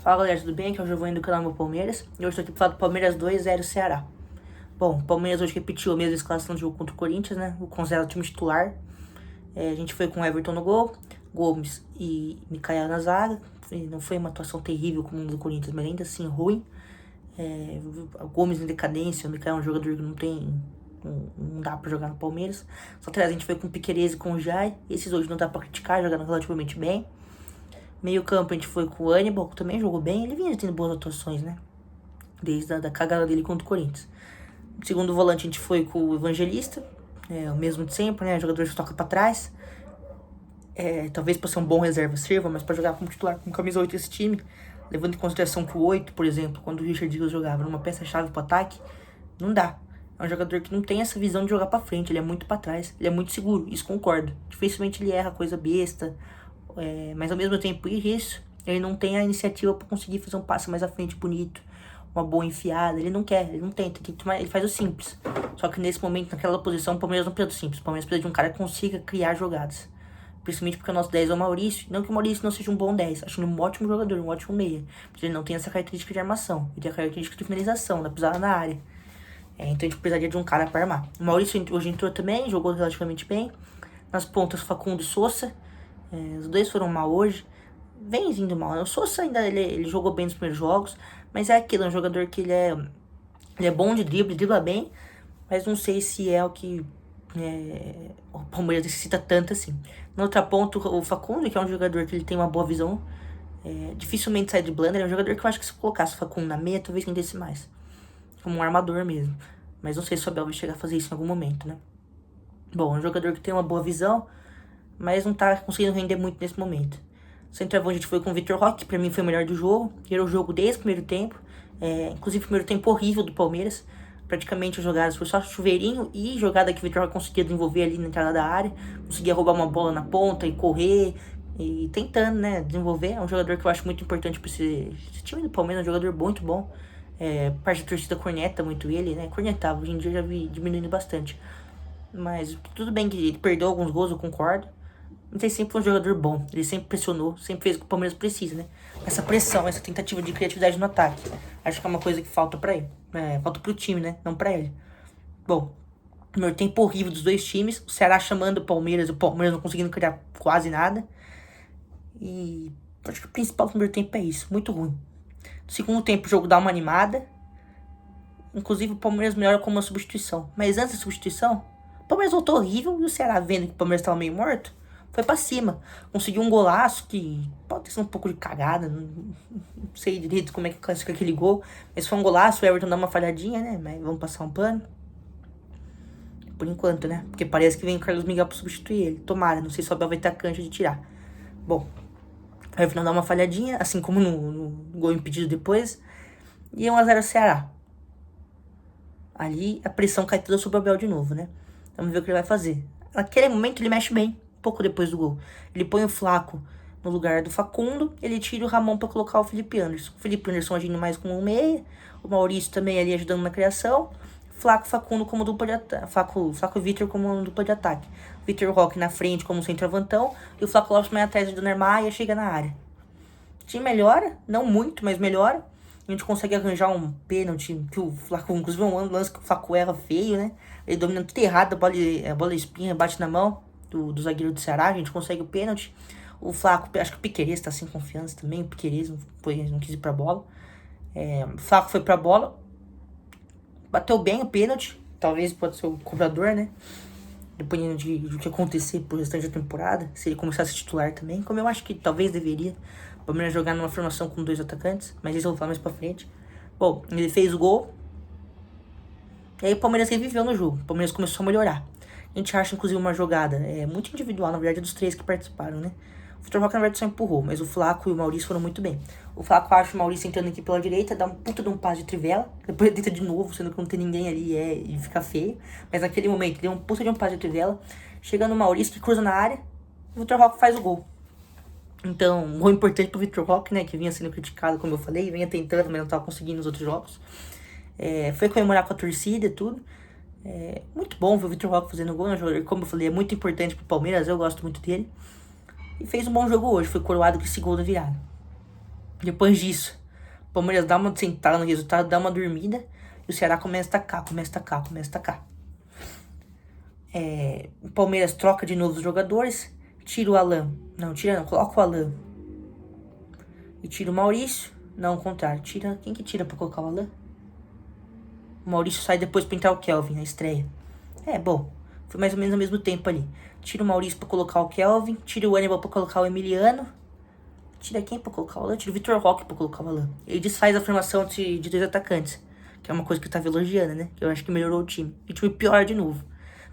Fala galera, tudo bem? Aqui é o Giovanni do canal Meu Palmeiras. E hoje estou aqui para falar do Palmeiras 2-0 Ceará. Bom, o Palmeiras hoje repetiu a mesma escalação de jogo contra o Corinthians, né? Com 0 time titular. A gente foi com Everton no gol, Gomes e Micael na zaga. Não foi uma atuação terrível como o do Corinthians, mas ainda assim ruim. O Gomes em decadência, o Micael é um jogador que não dá pra jogar no Palmeiras. Só atrás a gente foi com o Piquerez e com o Jai. Esses hoje não dá pra criticar, jogaram relativamente bem. Meio campo a gente foi com o Anibal, que também jogou bem. Ele vinha tendo boas atuações, né? Desde a cagada dele contra o Corinthians. Segundo volante a gente foi com o Evangelista. O mesmo de sempre, né? Jogador que toca pra trás. Talvez pra ser um bom reserva sirva, mas pra jogar como titular com camisa 8 esse time, levando em consideração que o 8, por exemplo, quando o Richard Dias jogava numa peça-chave pro ataque, não dá. É um jogador que não tem essa visão de jogar pra frente, ele é muito pra trás, ele é muito seguro, isso concordo. Dificilmente ele erra coisa besta, mas ao mesmo tempo isso, ele não tem a iniciativa pra conseguir fazer um passe mais à frente bonito, uma boa enfiada, ele não quer, ele não tenta, ele faz o simples. Só que nesse momento, naquela posição, o Palmeiras não precisa do simples, o Palmeiras precisa de um cara que consiga criar jogadas. Principalmente porque o nosso 10 é o Maurício. Não que o Maurício não seja um bom 10. Acho ele um ótimo jogador, um ótimo meia. Mas ele não tem essa característica de armação. Ele tem a característica de finalização, da pisada na área. Então a gente precisaria de um cara para armar. O Maurício hoje entrou também, jogou relativamente bem. Nas pontas, Facundo e Sousa. Os dois foram mal hoje. Vem vindo mal, né? O Sousa ainda ele jogou bem nos primeiros jogos. Mas é aquilo, é um jogador que ele é bom de drible, dribla bem. Mas não sei se é o que o Palmeiras necessita tanto assim. Na outra ponta, o Facundo, que é um jogador que ele tem uma boa visão, dificilmente sai driblando. Ele é um jogador que eu acho que se colocasse o Facundo na meia, talvez rendesse mais. Como um armador mesmo. Mas não sei se o Abel vai chegar a fazer isso em algum momento, né? Bom, é um jogador que tem uma boa visão, mas não tá conseguindo render muito nesse momento. Centroavante a gente foi com o Vitor Roque, que pra mim foi o melhor do jogo. Gerou o jogo desde o primeiro tempo. Inclusive o primeiro tempo horrível do Palmeiras. Praticamente as jogadas foi só chuveirinho e jogada que o Vitor conseguia desenvolver ali na entrada da área. Conseguia roubar uma bola na ponta e correr. E tentando, né, desenvolver. É um jogador que eu acho muito importante para esse time do Palmeiras. É um jogador muito bom. Parte da torcida corneta muito ele, né? Cornetava, hoje em dia eu já vi diminuindo bastante. Mas tudo bem que ele perdeu alguns gols, eu concordo. Mas ele sempre foi um jogador bom. Ele sempre pressionou, sempre fez o que o Palmeiras precisa, né? Essa pressão, essa tentativa de criatividade no ataque. Acho que é uma coisa que falta pra ele. Falta pro time, né? Não pra ele. Bom, primeiro tempo horrível dos dois times. O Ceará chamando o Palmeiras não conseguindo criar quase nada. E acho que o principal do primeiro tempo é isso. Muito ruim. No segundo tempo o jogo dá uma animada. Inclusive o Palmeiras melhora com uma substituição. Mas antes da substituição, o Palmeiras voltou horrível. E o Ceará, vendo que o Palmeiras estava meio morto, foi pra cima. Conseguiu um golaço que pode ter sido um pouco de cagada. Não sei direito como é que classifica aquele gol. Mas foi um golaço, o Everton dá uma falhadinha, né? Mas vamos passar um pano. Por enquanto, né? Porque parece que vem o Carlos Miguel pra substituir ele. Tomara, não sei se o Abel vai ter a cancha de tirar. Bom, o Everton dá uma falhadinha, assim como no gol impedido depois. E 1-0 Ceará. Ali a pressão cai toda sobre o Abel de novo, né? Vamos ver o que ele vai fazer. Naquele momento ele mexe bem. Pouco depois do gol. Ele põe o Flaco no lugar do Facundo, ele tira o Ramon para colocar o Felipe Anderson. O Felipe Anderson agindo mais como um meia, o Maurício também ali ajudando na criação, Flaco Facundo como dupla de ataque, Flaco e Vitor como dupla de ataque. Vitor Roque na frente como centroavantão e o Flaco Lopes mais atrás ajudando a armar e chega na área. O time melhora, não muito, mas melhora. A gente consegue arranjar um pênalti, que o Flaco, inclusive um lance que o Flaco erra feio, né? Ele domina tudo errado, a bola espinha, bate na mão do zagueiro do Ceará, a gente consegue o pênalti. O Flaco, acho que o Piquerez tá sem confiança também, o Piquerez não quis ir pra bola. O Flaco foi pra bola, bateu bem o pênalti, talvez pode ser o cobrador, né? Dependendo do que acontecer pro restante da temporada, se ele começar a ser titular também, como eu acho que talvez deveria. O Palmeiras jogar numa formação com 2 atacantes, mas isso eu vou falar mais pra frente. Bom, ele fez o gol, e aí o Palmeiras reviveu no jogo, o Palmeiras começou a melhorar. A gente acha, inclusive, uma jogada muito individual, na verdade, dos 3 que participaram, né? O Vitor Roque, na verdade, só empurrou, mas o Flaco e o Maurício foram muito bem. O Flaco acha o Maurício entrando aqui pela direita, dá um puta de um passe de trivela, depois ele tenta de novo, sendo que não tem ninguém ali e fica feio. Mas naquele momento, ele deu um puta de um passe de trivela, chega no Maurício, que cruza na área, e o Vitor Roque faz o gol. Então, um gol importante pro Vitor Roque, né, que vinha sendo criticado, como eu falei, vinha tentando, mas não tava conseguindo nos outros jogos. Foi comemorar com a torcida e tudo. Muito bom ver o Vitor Roque fazendo gol, né? Como eu falei, é muito importante pro Palmeiras, eu gosto muito dele. E fez um bom jogo hoje, foi coroado com esse gol da virada. Depois disso, o Palmeiras dá uma sentada no resultado, dá uma dormida. E o Ceará começa a tacar. O Palmeiras troca de novo os jogadores. Tira o Alan. Não, tira não. Coloca o Alan. E tira o Maurício. Não, ao contrário. Tira. Quem que tira pra colocar o Alan? O Maurício sai depois pra entrar o Kelvin na estreia. Bom. Foi mais ou menos ao mesmo tempo ali. Tira o Maurício pra colocar o Kelvin. Tira o Aníbal pra colocar o Emiliano. Tira quem pra colocar o Alan? Tira o Vitor Roque pra colocar o Alan. Ele desfaz a formação de dois atacantes. Que é uma coisa que eu tava elogiando, né? Que eu acho que melhorou o time. E o time pior de novo.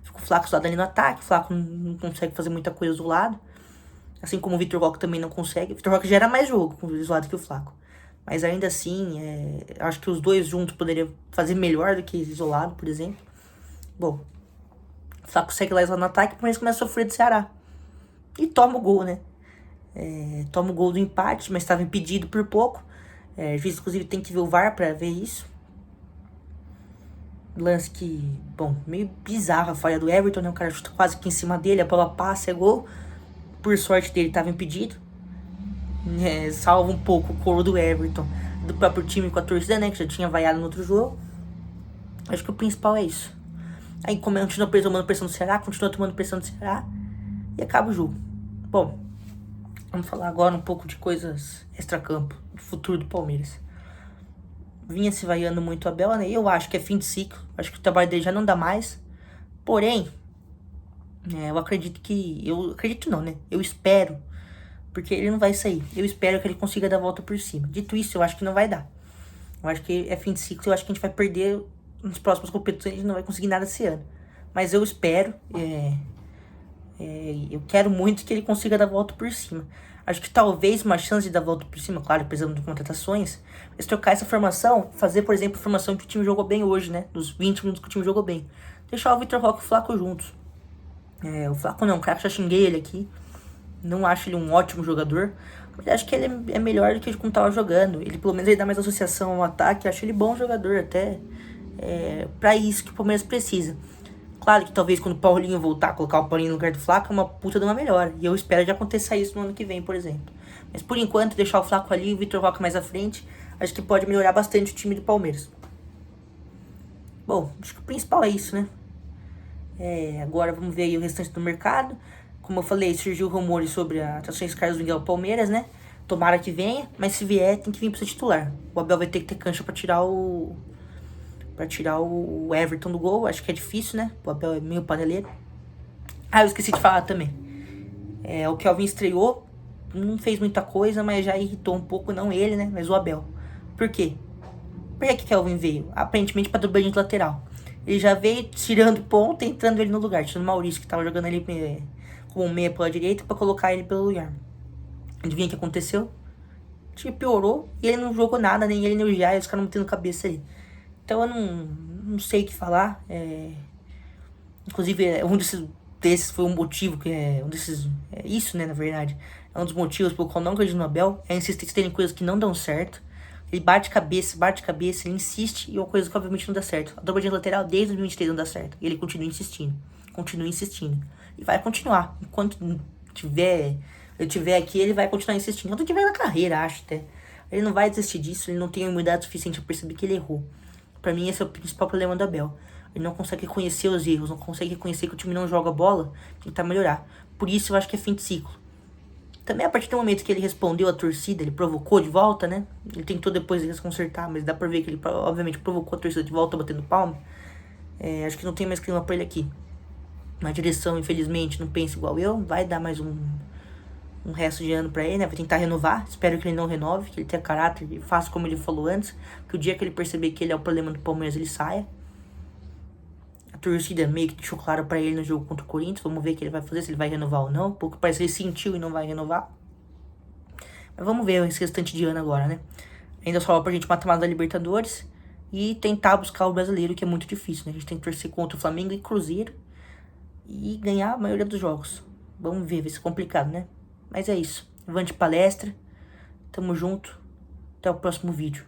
Fica o Flaco só ali no ataque. O Flaco não consegue fazer muita coisa do lado. Assim como o Vitor Roque também não consegue. O Vitor Roque gera mais jogo com o isolado que o Flaco. Mas ainda assim, acho que os dois juntos poderiam fazer melhor do que isolado, por exemplo. Bom, o Flaco segue lá no ataque, mas começa a sofrer do Ceará. E toma o gol, né? Toma o gol do empate, mas estava impedido por pouco. O juiz, inclusive, tem que ver o VAR pra ver isso. Lance que, bom, meio bizarro a falha do Everton, né? O cara chuta quase que em cima dele, a bola passa, é gol. Por sorte dele, estava impedido. Salva um pouco o coro do Everton, do próprio time com a torcida, né? Que já tinha vaiado no outro jogo. Acho que o principal é isso. Aí continua tomando pressão do Ceará, e acaba o jogo. Bom, vamos falar agora um pouco de coisas extracampo, do futuro do Palmeiras. Vinha se vaiando muito a Abel, né? E eu acho que é fim de ciclo. Acho que o trabalho dele já não dá mais. Porém, eu acredito que... Eu acredito não, né? Eu espero. Porque ele não vai sair. Eu espero que ele consiga dar a volta por cima. Dito isso, eu acho que não vai dar. Eu acho que é fim de ciclo. Eu acho que a gente vai perder nas próximas competições. A gente não vai conseguir nada esse ano. Mas eu espero. Eu quero muito que ele consiga dar a volta por cima. Acho que talvez uma chance de dar a volta por cima, claro, precisando de contratações, é trocar essa formação, fazer, por exemplo, a formação que o time jogou bem hoje, né? Dos 20 minutos que o time jogou bem. Deixar o Vitor Roque e o Flaco juntos. O Flaco não, o cara, já xinguei ele aqui. Não acho ele um ótimo jogador. Mas acho que ele é melhor do que como tava jogando. Ele, pelo menos, ele dá mais associação ao ataque. Acho ele bom jogador até. Pra isso que o Palmeiras precisa. Claro que talvez quando o Paulinho voltar, colocar o Paulinho no lugar do Flaco, é uma puta de uma melhora. E eu espero que aconteça isso no ano que vem, por exemplo. Mas por enquanto, deixar o Flaco ali e o Vitor Roque mais à frente, acho que pode melhorar bastante o time do Palmeiras. Bom, acho que o principal é isso, né? Agora vamos ver aí o restante do mercado. Como eu falei, surgiu rumores sobre a atrações Carlos Miguel ao Palmeiras, né? Tomara que venha, mas se vier, tem que vir pra ser titular. O Abel vai ter que ter cancha pra tirar o Everton do gol. Acho que é difícil, né? O Abel é meio paneleiro. Eu esqueci de falar também. O Kelvin estreou, não fez muita coisa, mas já irritou um pouco, não ele, né? Mas o Abel. Por quê? Por que o Kelvin veio? Aparentemente pra dobradinha de lateral. Ele já veio tirando ponta, entrando ele no lugar, tirando o Maurício, que tava jogando ali com um meia pela direita, pra colocar ele pelo lugar. Adivinha o que aconteceu? O time piorou e ele não jogou nada, nem ele nem o Jair, os caras não tendo cabeça ali. Então eu não sei o que falar. Inclusive, um desses foi um motivo que isso, né, na verdade. É um dos motivos pelo qual não acredito no Abel. É a insistência em coisas que não dão certo. Ele bate cabeça, ele insiste e é uma coisa que obviamente não dá certo. A dobradinha lateral desde 2023 não dá certo. E ele continua insistindo. E vai continuar. Enquanto eu tiver aqui, ele vai continuar insistindo. Enquanto tiver na carreira, acho até. Ele não vai desistir disso, ele não tem humildade suficiente para perceber que ele errou. Pra mim, esse é o principal problema do Abel. Ele não consegue reconhecer os erros, não consegue reconhecer que o time não joga bola, tentar melhorar. Por isso eu acho que é fim de ciclo. Também a partir do momento que ele respondeu a torcida, ele provocou de volta, né? Ele tentou depois de consertar, mas dá pra ver que ele obviamente provocou a torcida de volta batendo palma. Acho que não tem mais clima pra ele aqui. Na direção, infelizmente, não pensa igual eu. Vai dar mais um resto de ano pra ele, né? Vai tentar renovar. Espero que ele não renove, que ele tenha caráter e faça como ele falou antes. Que o dia que ele perceber que ele é o problema do Palmeiras, ele saia. A torcida meio que deixou claro pra ele no jogo contra o Corinthians. Vamos ver o que ele vai fazer, se ele vai renovar ou não. Porque parece que ele sentiu e não vai renovar. Mas vamos ver esse restante de ano agora, né? Ainda só pra gente matar da Libertadores. E tentar buscar o brasileiro, que é muito difícil, né? A gente tem que torcer contra o Flamengo e Cruzeiro. E ganhar a maioria dos jogos. Vamos ver, vai ser complicado, né? Mas é isso. Avante palestra. Tamo junto. Até o próximo vídeo.